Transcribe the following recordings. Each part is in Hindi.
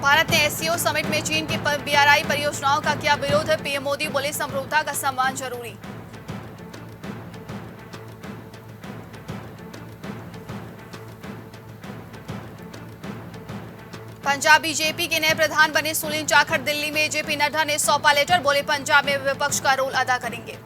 भारत ने एससीओ समिट में चीन की बीआरआई परियोजनाओं का किया विरोध। पीएम मोदी बोले समरूपता का सम्मान जरूरी। पंजाब बीजेपी के नए प्रधान बने सुनील जाखड़। दिल्ली में जेपी नड्डा ने सौंपा लेटर, बोले पंजाब में विपक्ष का रोल अदा करेंगे।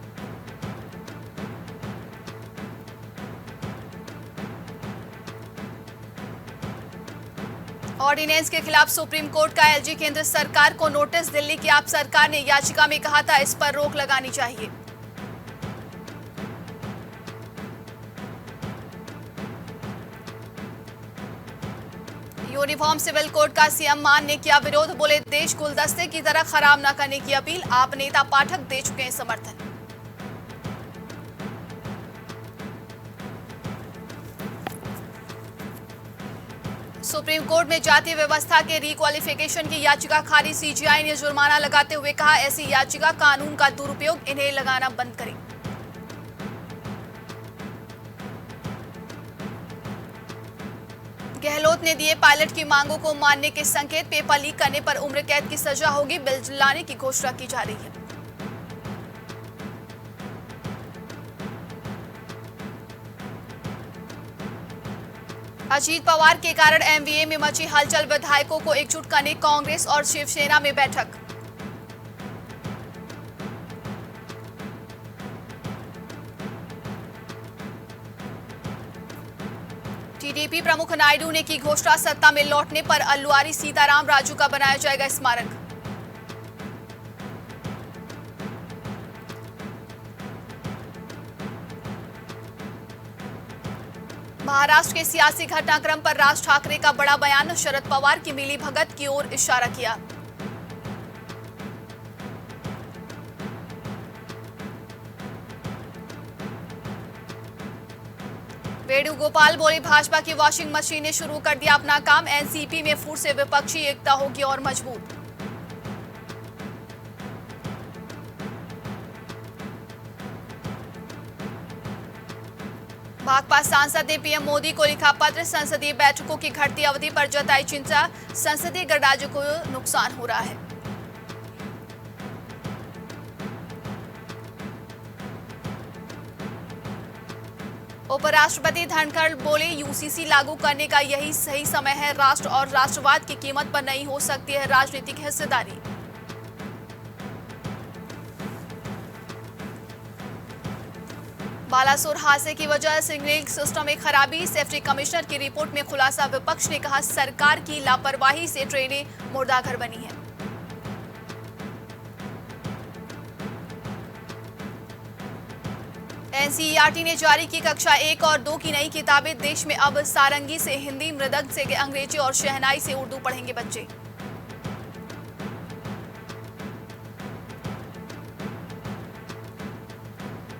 ऑर्डिनेंस के खिलाफ सुप्रीम कोर्ट का एलजी केंद्र सरकार को नोटिस। दिल्ली की आप सरकार ने याचिका में कहा था इस पर रोक लगानी चाहिए। यूनिफॉर्म सिविल कोड का सीएम मान ने किया विरोध, बोले देश गुलदस्ते की तरह खराब न करने की अपील। आप नेता पाठक दे चुके हैं समर्थन। सुप्रीम कोर्ट में जाति व्यवस्था के रिक्वालिफिकेशन की याचिका खारिज। सीजीआई ने जुर्माना लगाते हुए कहा ऐसी याचिका कानून का दुरुपयोग, इन्हें लगाना बंद करें। गहलोत ने दिए पायलट की मांगों को मानने के संकेत। पेपर लीक करने पर उम्र कैद की सजा होगी। बिल लाने की घोषणा की जा रही है। अजीत पवार के कारण एमवीए में मची हलचल। विधायकों को एकजुट करने कांग्रेस और शिवसेना में बैठक। टीडीपी प्रमुख नायडू ने की घोषणा, सत्ता में लौटने पर अल्लुवारी सीताराम राजू का बनाया जाएगा स्मारक। महाराष्ट्र के सियासी घटनाक्रम पर राज ठाकरे का बड़ा बयान। शरद पवार की मिली भगत की ओर इशारा किया। वेणुगोपाल बोले भाजपा की वॉशिंग मशीन ने शुरू कर दिया अपना काम। एनसीपी में फूट से विपक्षी एकता होगी और मजबूत। भाकपा सांसद ने पीएम मोदी को लिखा पत्र। संसदीय बैठकों की घटती अवधि पर जताई चिंता। संसदीय गणराज्य को नुकसान हो रहा है। उपराष्ट्रपति धनखड़ बोले यूसीसी लागू करने का यही सही समय है। राष्ट्र और राष्ट्रवाद की कीमत पर नहीं हो सकती है राजनीतिक हिस्सेदारी। बालासोर हादसे की वजह सिग्नलिंग सिस्टम में खराबी। सेफ्टी कमिश्नर की रिपोर्ट में खुलासा। विपक्ष ने कहा सरकार की लापरवाही से ट्रेनें मुर्दाघर बनी हैं। एनसीईआरटी ने जारी की कक्षा 1 और 2 की नई किताबें। देश में अब सारंगी से हिंदी, मृदंग से अंग्रेजी और शहनाई से उर्दू पढ़ेंगे बच्चे।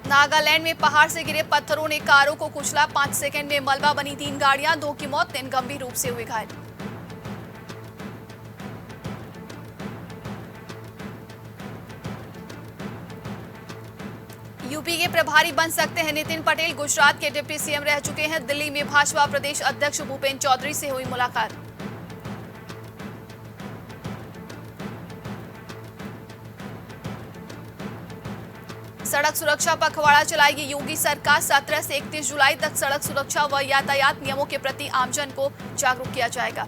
नागालैंड में पहाड़ से गिरे पत्थरों ने कारों को कुचला। 5 सेकंड में मलबा बनी 3 गाड़ियां। 2 की मौत, 3 गंभीर रूप से हुए घायल। यूपी के प्रभारी बन सकते हैं नितिन पटेल। गुजरात के डिप्टी सीएम रह चुके हैं। दिल्ली में भाजपा प्रदेश अध्यक्ष भूपेंद्र चौधरी से हुई मुलाकात। सड़क सुरक्षा पखवाड़ा चलाएगी योगी सरकार। 17 से 31 जुलाई तक सड़क सुरक्षा व यातायात नियमों के प्रति आमजन को जागरूक किया जाएगा।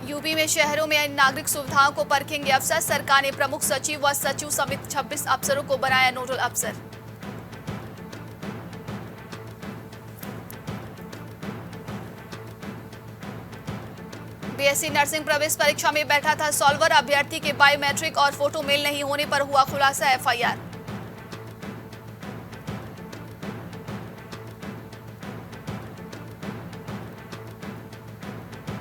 यूपी में शहरों में नागरिक सुविधाओं को परखेंगे अफसर। सरकार ने प्रमुख सचिव व सचिव समेत 26 अफसरों को बनाया नोडल अफसर। बीएससी नर्सिंग प्रवेश परीक्षा में बैठा था सॉल्वर। अभ्यर्थी के बायोमेट्रिक और फोटो मेल नहीं होने पर हुआ खुलासा। एफआईआर।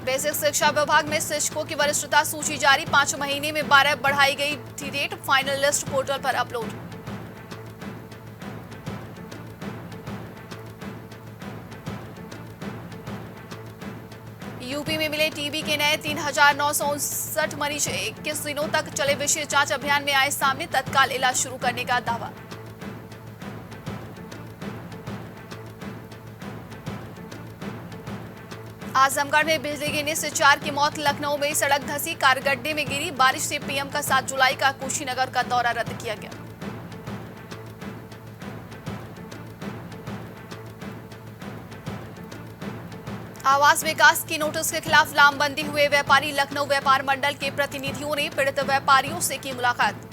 बेसिक शिक्षा विभाग में शिक्षकों की वरिष्ठता सूची जारी। 5 महीने में 12 बढ़ाई गई थी डेट। फाइनल लिस्ट पोर्टल पर अपलोड। यूपी में मिले टीबी के नए 3,959 मरीज। 21 दिनों तक चले विशेष जांच अभियान में आए सामने। तत्काल इलाज शुरू करने का दावा। आजमगढ़ में बिजली गिरने से 4 की मौत। लखनऊ में सड़क धंसी, कार गड्ढे में गिरी। बारिश से पीएम का 7 जुलाई का कुशीनगर का दौरा रद्द किया गया। आवास विकास की नोटिस के खिलाफ लामबंदी हुए व्यापारी। लखनऊ व्यापार मंडल के प्रतिनिधियों ने पीड़ित व्यापारियों से की मुलाकात।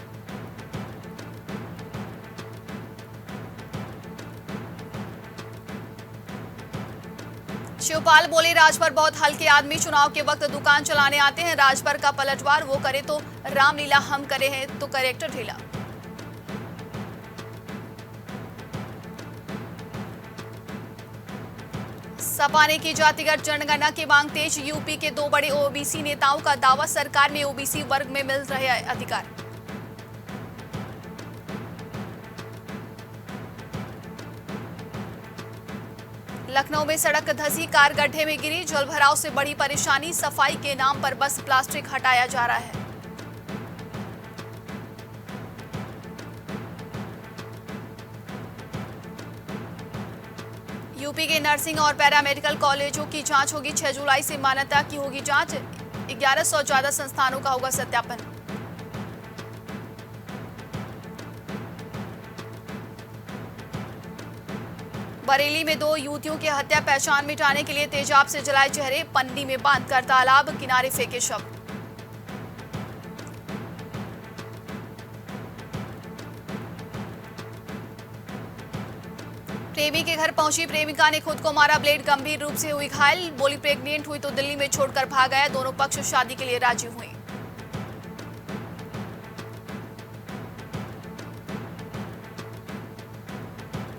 शिवपाल बोले, राजभर बहुत हल्के आदमी चुनाव के वक्त दुकान चलाने आते हैं। राजभर का पलटवार वो करे तो रामलीला, हम करे हैं तो करेक्टर ढीला। सपा ने की जातिगत जनगणना की मांग तेज। यूपी के 2 बड़े ओबीसी नेताओं का दावा, सरकार में ओबीसी वर्ग में मिल रहे अधिकार। लखनऊ में सड़क धंसी, कार गड्ढे में गिरी। जलभराव से बड़ी परेशानी, सफाई के नाम पर बस प्लास्टिक हटाया जा रहा है। यूपी के नर्सिंग और पैरामेडिकल कॉलेजों की जांच होगी। 6 जुलाई से मान्यता की होगी जांच। 1100 ज्यादा संस्थानों का होगा सत्यापन। बरेली में 2 युवतियों की हत्या, पहचान मिटाने के लिए तेजाब से जलाए चेहरे, पन्नी में बांधकर तालाब किनारे फेंके शव। प्रेमी के घर पहुंची प्रेमिका ने खुद को मारा, ब्लेड, गंभीर रूप से हुई घायल। बोली, प्रेग्नेंट हुई तो दिल्ली में छोड़कर भाग गया। दोनों पक्ष शादी के लिए राजी हुए।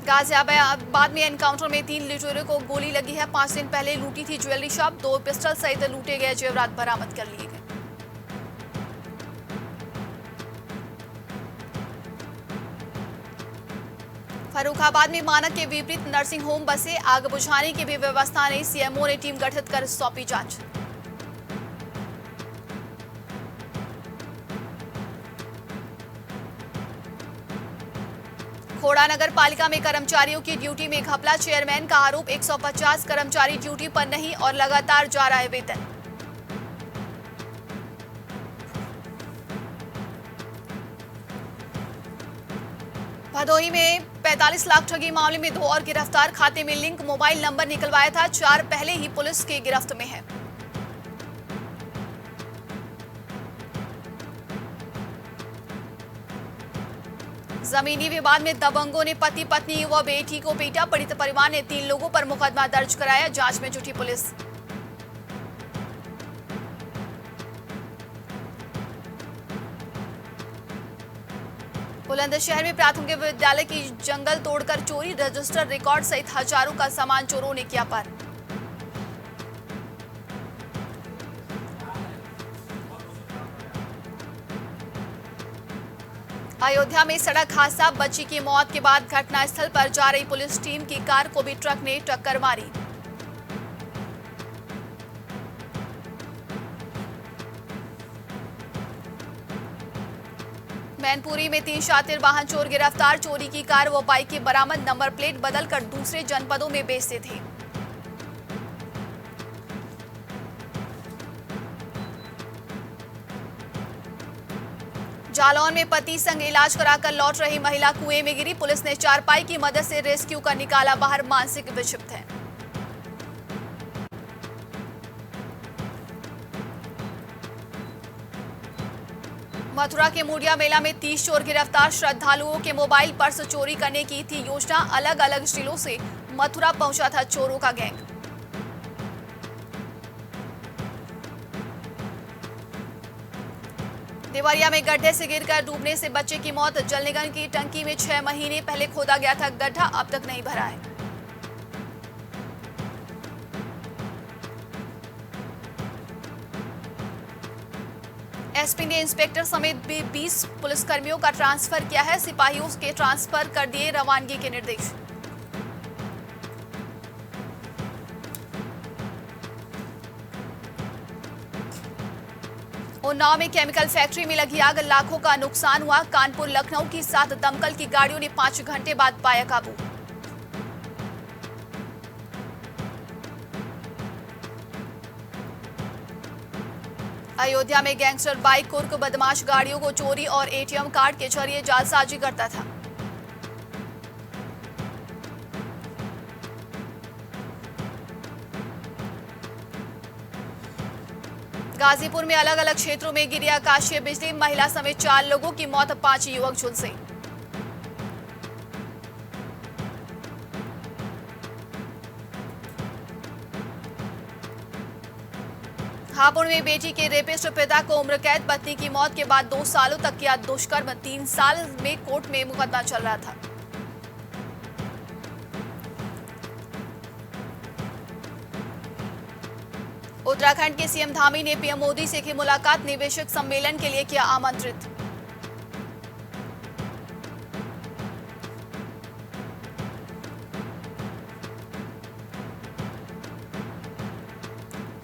गाजियाबाद में एनकाउंटर में 3 लुटेरों को गोली लगी है। 5 दिन पहले लूटी थी ज्वेलरी शॉप। 2 पिस्टल सहित लूटे गए जेवरात बरामद कर लिए गए। फर्रुखाबाद में मानक के विपरीत नर्सिंग होम बसे, आग बुझाने की भी व्यवस्था नहीं। सीएमओ ने टीम गठित कर सौंपी जांच। खोड़ा नगर पालिका में कर्मचारियों की ड्यूटी में घपला, चेयरमैन का आरोप। 150 कर्मचारी ड्यूटी पर नहीं और लगातार जा रहा है वेतन। भदोही में 45 लाख ठगी मामले में 2 और गिरफ्तार। खाते में लिंक, मोबाइल नंबर निकलवाया था। 4 पहले ही पुलिस की गिरफ्त में है। जमीनी विवाद में दबंगों ने पति पत्नी व बेटी को पीटा। पीड़ित परिवार ने 3 लोगों पर मुकदमा दर्ज कराया। जांच में जुटी पुलिस। बुलंदशहर में प्राथमिक विद्यालय की जंगल तोड़कर चोरी, रजिस्टर, रिकॉर्ड सहित हजारों का सामान चोरों ने किया पार। अयोध्या में सड़क हादसा, बच्ची की मौत के बाद घटनास्थल पर जा रही पुलिस टीम की कार को भी ट्रक ने टक्कर मारी। मैनपुरी में 3 शातिर वाहन चोर गिरफ्तार। चोरी की कार व बाइक की बरामद, नंबर प्लेट बदलकर दूसरे जनपदों में बेचते थे। जालौन में पति संग इलाज कराकर लौट रही महिला कुएं में गिरी। पुलिस ने चारपाई की मदद से रेस्क्यू कर निकाला बाहर। मानसिक विक्षिप्त है। मथुरा के मुड़िया मेला में 30 चोर गिरफ्तार। श्रद्धालुओं के मोबाइल पर्स चोरी करने की थी योजना। अलग अलग जिलों से मथुरा पहुंचा था चोरों का गैंग। देवरिया में गड्ढे से गिरकर डूबने से बच्चे की मौत। जल निगम की टंकी में 6 महीने पहले खोदा गया था गड्ढा, अब तक नहीं भरा है। एसपी ने इंस्पेक्टर समेत 20 पुलिसकर्मियों का ट्रांसफर किया है। सिपाहियों के ट्रांसफर कर दिए रवानगी के निर्देश। उन्नाव में केमिकल फैक्ट्री में लगी आग, लाखों का नुकसान हुआ। कानपुर लखनऊ की 7 दमकल की गाड़ियों ने 5 घंटे बाद पाया काबू। अयोध्या में गैंगस्टर बाइक कुर्क बदमाश गाड़ियों को चोरी और एटीएम कार्ड के जरिए जालसाजी करता था। गाजीपुर में अलग अलग क्षेत्रों में गिरी आकाशीय बिजली, महिला समेत 4 लोगों की मौत, 5 युवक झुलसे। हापुड़ में बेटी के रेपिस्ट पिता को उम्र कैद, पत्नी की मौत के बाद 2 सालों तक किया दुष्कर्म, 3 साल में कोर्ट में मुकदमा चल रहा था। उत्तराखंड के सीएम धामी ने पीएम मोदी से की मुलाकात, निवेशक सम्मेलन के लिए किया आमंत्रित।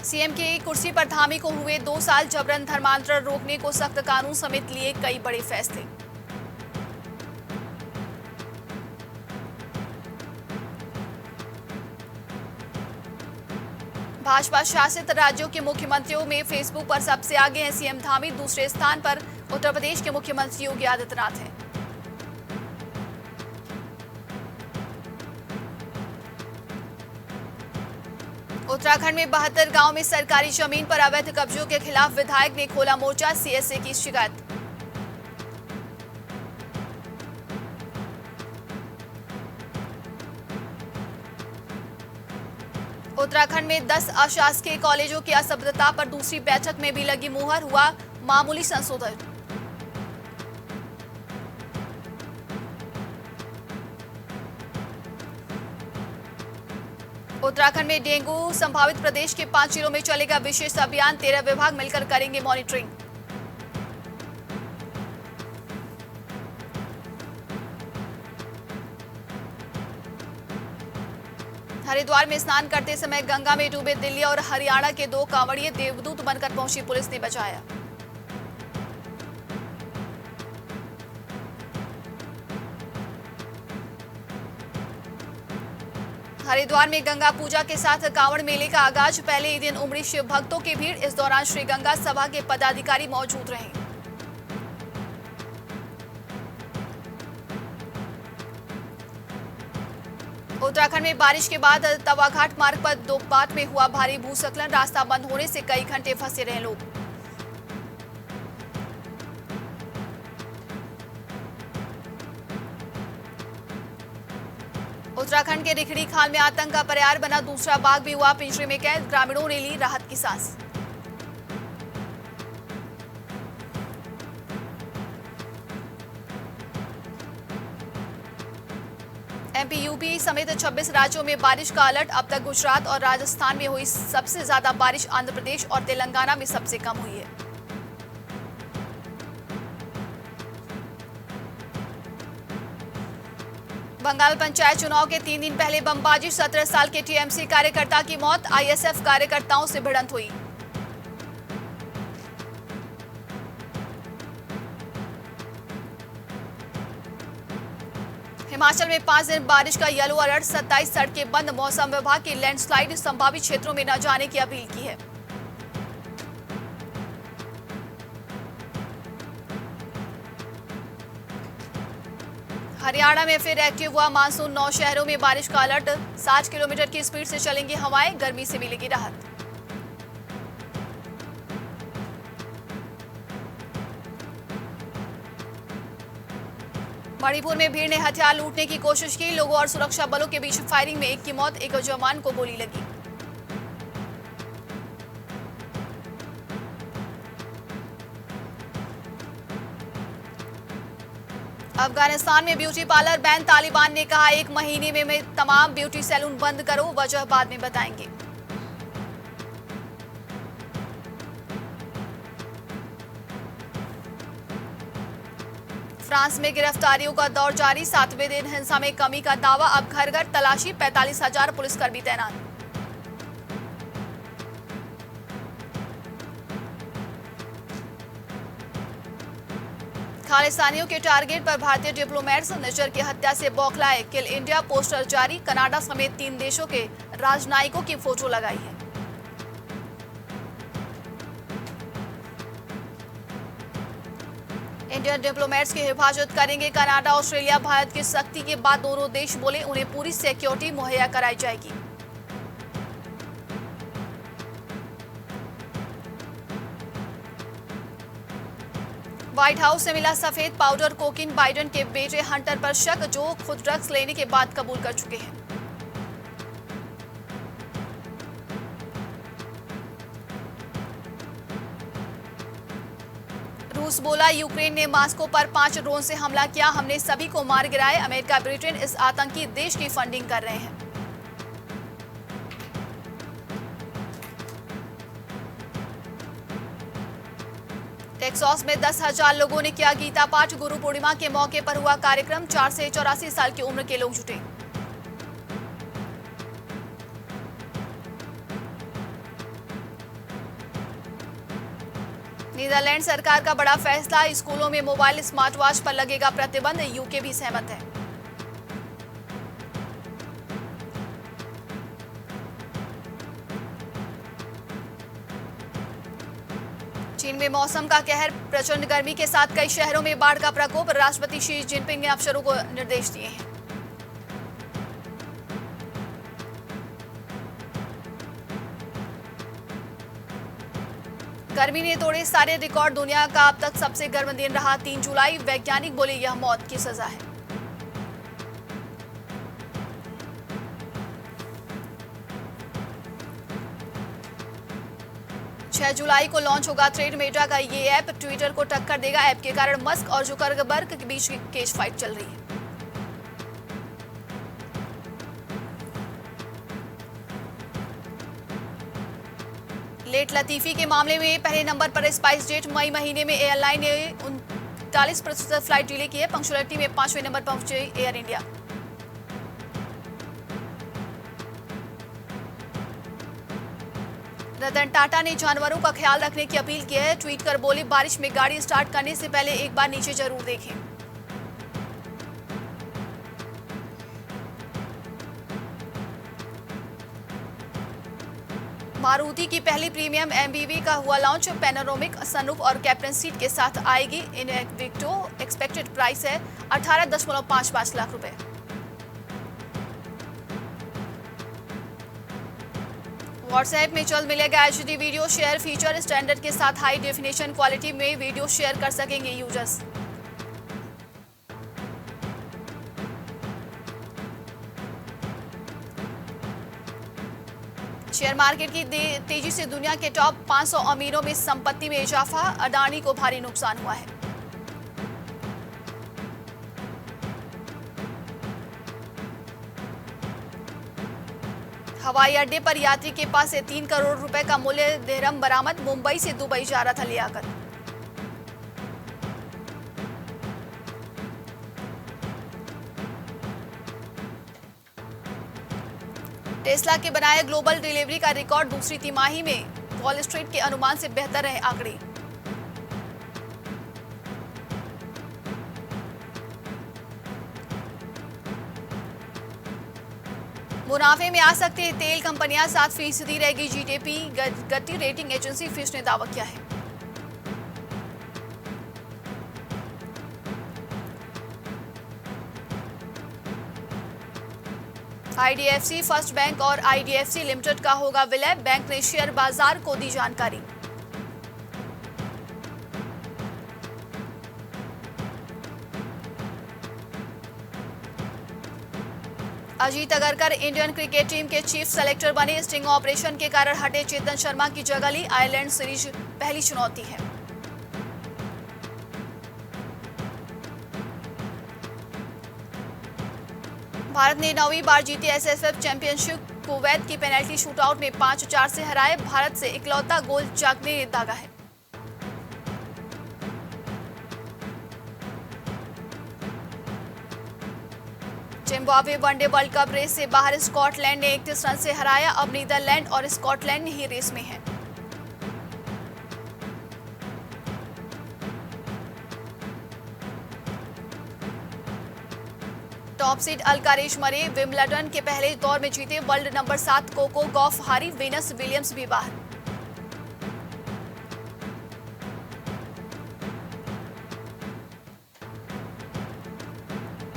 सीएम की कुर्सी पर धामी को हुए 2 साल, जबरन धर्मांतरण रोकने को सख्त कानून समेत लिए कई बड़े फैसले। भाजपा शासित राज्यों के मुख्यमंत्रियों में फेसबुक पर सबसे आगे हैं सीएम धामी, दूसरे स्थान पर उत्तर प्रदेश के मुख्यमंत्री योगी आदित्यनाथ हैं। उत्तराखंड में 72 गांव में सरकारी जमीन पर अवैध कब्जों के खिलाफ विधायक ने खोला मोर्चा, सीएसए की शिकायत। उत्तराखंड में 10 अशासकीय कॉलेजों की असफलता पर दूसरी बैठक में भी लगी मुहर, हुआ मामूली संशोधन। उत्तराखंड में डेंगू संभावित, प्रदेश के 5 जिलों में चलेगा विशेष अभियान, 13 विभाग मिलकर करेंगे मॉनिटरिंग। हरिद्वार में स्नान करते समय गंगा में डूबे दिल्ली और हरियाणा के 2 कांवड़िए, देवदूत बनकर पहुंची पुलिस ने बचाया। हरिद्वार में गंगा पूजा के साथ कांवड़ मेले का आगाज, पहले ही दिन उमड़ी शिव भक्तों की भीड़, इस दौरान श्री गंगा सभा के पदाधिकारी मौजूद रहे। उत्तराखंड में बारिश के बाद तवाघाट मार्ग पर दोबात में हुआ भारी भूस्खलन, रास्ता बंद होने से कई घंटे फंसे रहे लोग। उत्तराखंड के रिखड़ी खाल में आतंक का पर्याय बना, दूसरा बाघ भी हुआ पिंजरे में कैद, ग्रामीणों ने ली राहत की सांस। एमपी, यूपी समेत 26 राज्यों में बारिश का अलर्ट, अब तक गुजरात और राजस्थान में हुई सबसे ज्यादा बारिश, आंध्र प्रदेश और तेलंगाना में सबसे कम हुई है। बंगाल पंचायत चुनाव के 3 दिन पहले बमबाजी, 17 साल के टीएमसी कार्यकर्ता की मौत, आईएसएफ कार्यकर्ताओं से भिड़ंत हुई। हिमाचल में 5 दिन बारिश का येलो अलर्ट, 27 सड़कें बंद, मौसम विभाग की लैंडस्लाइड संभावित क्षेत्रों में न जाने की अपील की है। हरियाणा में फिर एक्टिव हुआ मानसून, 9 शहरों में बारिश का अलर्ट, 60 किलोमीटर की स्पीड से चलेंगी हवाएं, गर्मी से मिलेगी राहत। मणिपुर में भीड़ ने हथियार लूटने की कोशिश की, लोगों और सुरक्षा बलों के बीच फायरिंग में एक की मौत, एक जवान को गोली लगी। अफगानिस्तान में ब्यूटी पार्लर बैन, तालिबान ने कहा 1 महीने में तमाम ब्यूटी सैलून बंद करो, वजह बाद में बताएंगे। फ्रांस में गिरफ्तारियों का दौर जारी, 7वें दिन हिंसा में कमी का दावा, अब घर घर तलाशी, 45,000 पुलिसकर्मी तैनात। खालिस्तानियों के टारगेट पर भारतीय डिप्लोमेट्स, निज्जर की हत्या से बौखलाए, किल इंडिया पोस्टर जारी, कनाडा समेत 3 देशों के राजनयिकों की फोटो लगाई है। इंडियन डिप्लोमेट्स की हिफाजत करेंगे कनाडा, ऑस्ट्रेलिया। भारत की सख्ती के बाद दोनों देश बोले उन्हें पूरी सिक्योरिटी मुहैया कराई जाएगी। व्हाइट हाउस से मिला सफेद पाउडर कोकीन, बाइडेन के बेटे हंटर पर शक, जो खुद ड्रग्स लेने के बाद कबूल कर चुके हैं। रूस बोला यूक्रेन ने मास्को पर 5 ड्रोन से हमला किया, हमने सभी को मार गिराए। अमेरिका, ब्रिटेन इस आतंकी देश की फंडिंग कर रहे हैं। टेक्सास में 10,000 लोगों ने किया गीता पाठ, गुरु पूर्णिमा के मौके पर हुआ कार्यक्रम। 4 से 84 साल की उम्र के लोग जुटे। नीदरलैंड सरकार का बड़ा फैसला, स्कूलों में मोबाइल स्मार्ट वॉच पर लगेगा प्रतिबंध। यूके भी सहमत है। चीन में मौसम का कहर, प्रचंड गर्मी के साथ कई शहरों में बाढ़ का प्रकोप। राष्ट्रपति शी जिनपिंग ने अफसरों को निर्देश दिए हैं। गर्मी ने तोड़े सारे रिकॉर्ड, दुनिया का अब तक सबसे गर्म दिन रहा 3 जुलाई। वैज्ञानिक बोले यह मौत की सजा है। जुलाई को लॉन्च होगा थ्रेड, मेटा का ये ऐप ट्विटर को टक्कर देगा। ऐप के कारण मस्क और जुकरबर्ग के बीच केज फाइट चल रही है। लेट लतीफी के मामले में पहले नंबर पर स्पाइस जेट। मई महीने में एयरलाइन ने 39% फ्लाइट डिले की है। पंक्चुअलिटी में 5वें नंबर पर पहुंचे एयर इंडिया। रतन टाटा ने जानवरों का ख्याल रखने की अपील की है। ट्वीट कर बोले बारिश में गाड़ी स्टार्ट करने से पहले एक बार नीचे जरूर देखें। मारुति की पहली प्रीमियम एमपीवी का हुआ लॉन्च। पैनोरामिक सनरूफ और कैप्टन सीट के साथ आएगी। इनविक्टो एक्सपेक्टेड प्राइस है 18.55 लाख रुपए। व्हाट्सएप में जल्द मिलेगा HD video share feature. Standard के साथ हाई डेफिनेशन क्वालिटी में वीडियो शेयर कर सकेंगे यूजर्स। शेयर मार्केट की तेजी से दुनिया के टॉप 500 अमीरों में संपत्ति में इजाफा। अडानी को भारी नुकसान हुआ है। हवाई अड्डे पर यात्री के पास से 3 करोड़ रुपए का मूल्य देहरम बरामद। मुंबई से दुबई जा रहा था लियाकत। टेस्ला के बनाए ग्लोबल डिलीवरी का रिकॉर्ड। दूसरी तिमाही में वॉल स्ट्रीट के अनुमान से बेहतर रहे आंकड़े। मुनाफे में आ सकते हैं तेल कंपनियां। 7% रहेगी जीडीपी। गति रेटिंग एजेंसी फिच ने दावा किया है। आईडीएफसी फर्स्ट बैंक और आईडीएफसी लिमिटेड का होगा विलय। बैंक ने शेयर बाजार को दी जानकारी। Ajit Agarkar Indian cricket team के चीफ सेलेक्टर बने। स्टिंग ऑपरेशन के कारण हटे चेतन शर्मा की जगह ली। आयरलैंड सीरीज पहली चुनौती है। भारत ने 9वीं बार जीती एसएसएफ चैंपियनशिप। कुवैत की पेनल्टी शूटआउट में 5-4 से हराए। भारत से इकलौता गोल जागने ने दागा है। Zimbabwe one day world cup race से बाहर। स्कॉटलैंड ने 31 रन से हराया। अब नीदरलैंड और स्कॉटलैंड ही रेस में हैं। टॉप सीड अल्कारेज मरे। विंबलडन के पहले दौर में जीते। वर्ल्ड नंबर 7 कोको गॉफ हारी। वेनस विलियम्स भी बाहर।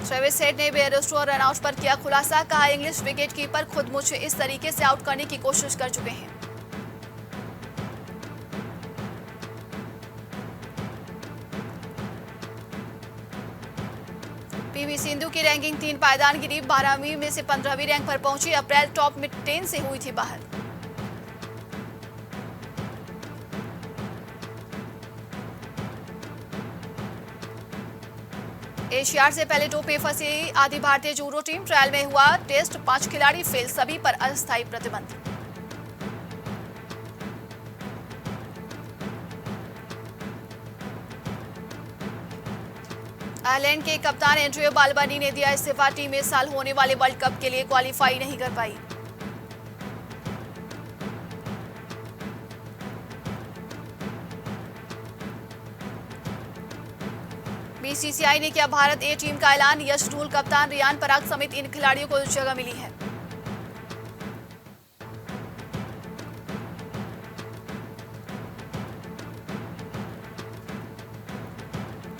ट्रेविस हेड ने बेयरस्टो रनआउट पर किया खुलासा, कहा इंग्लिश विकेटकीपर खुद मुझे इस तरीके से आउट करने की कोशिश कर चुके हैं। पीवी सिंधु की रैंकिंग 3 पायदान गिरी, 12वीं में से 15वीं रैंक पर पहुंची। अप्रैल टॉप मिड 10 से हुई थी बाहर। एशियाड से पहले टोप पे फंसी आधी भारतीय जूडो टीम, ट्रायल में हुआ टेस्ट, 5 खिलाड़ी फेल, सभी पर अस्थायी प्रतिबंध। आयरलैंड के कप्तान एंड्रियो बालबानी ने दिया इस्तीफा, टीम इस साल होने वाले वर्ल्ड कप के लिए क्वालिफाई नहीं कर पाई। बीसीसीआई ने किया भारत ए टीम का ऐलान, यश ढूल कप्तान, रियान पराग समेत इन खिलाड़ियों को जगह मिली है।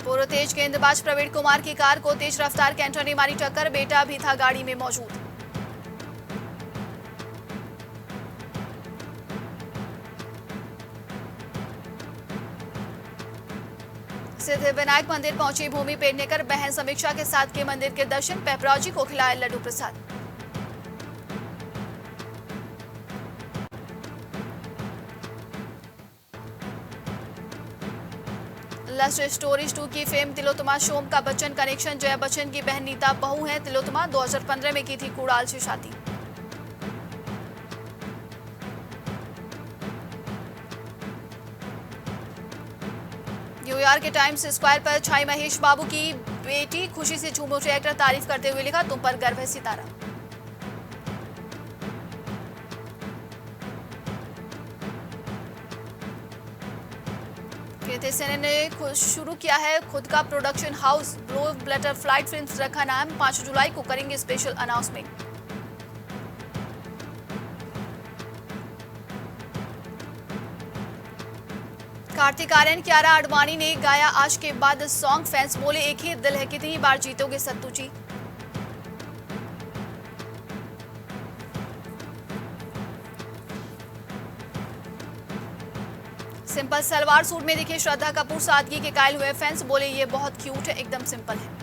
पूर्व तेज गेंदबाज प्रवीण कुमार की कार को तेज रफ्तार कैंटर ने मारी टक्कर, बेटा भी था गाड़ी में मौजूद। सिद्धिविनायक मंदिर पहुंची भूमि पेडनेकर, बहन समीक्षा के साथ के मंदिर के दर्शन, पेपराजी को खिलाया लड्डू प्रसाद। लस्ट स्टोरीज 2 की फेम तिलोत्तमा, शोम का बच्चन कनेक्शन, जया बच्चन की बहन नीता बहू है तिलोत्तमा, 2015 में की थी कुणाल से शादी। न्यूयॉर्क के टाइम्स स्क्वायर पर छाई महेश बाबू की बेटी, खुशी से झूम उठे एक्टर, तारीफ करते हुए लिखा तुम पर गर्व है सितारा। कीर्ति सेन ने शुरू किया है खुद का production house, blue butterfly films रखा नाम, 5 जुलाई को करेंगे स्पेशल अनाउंसमेंट। कार्तिक आर्यन, कियारा आडवाणी ने गाया आज के बाद सॉन्ग, फैंस बोले एक ही दिल है, कितनी बार जीतोगे सत्तू जी। सिंपल सलवार सूट में दिखे श्रद्धा कपूर, सादगी के कायल हुए फैंस, बोले ये बहुत क्यूट है, एकदम सिंपल है।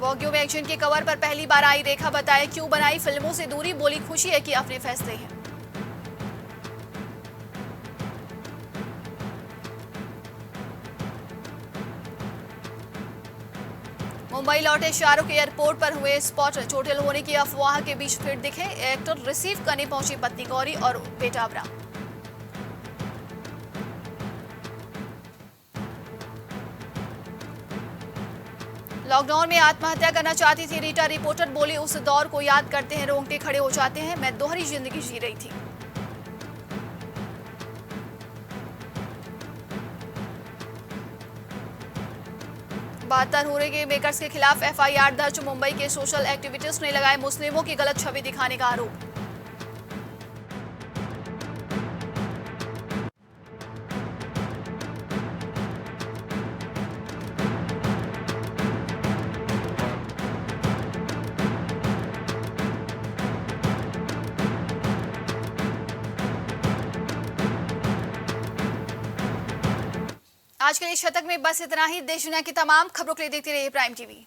वॉग्यू में एक्शन के कवर पर पहली बार आई रेखा, बताए क्यों बनाई फिल्मों से दूरी, बोली खुशी है कि अपने फैसले हैं। मुंबई लौटे शाहरुख एयरपोर्ट पर हुए स्पॉट, चोटिल होने की अफवाह के बीच फिर दिखे एक्टर, रिसीव करने पहुंची पत्नी गौरी और बेटा अबराम। लॉकडाउन में आत्महत्या करना चाहती थी रीटा, रिपोर्टर बोली उस दौर को याद करते हैं रोंगटे खड़े हो जाते हैं, मैं दोहरी जिंदगी जी रही थी। बहत्तर हुर्रे के मेकर्स के खिलाफ एफआईआर दर्ज, मुंबई के सोशल एक्टिविस्ट ने लगाए मुस्लिमों की गलत छवि दिखाने का आरोप। आज के लिए शतक में बस इतना ही। देश दुनिया की तमाम खबरों के लिए देखते रहिए प्राइम टीवी।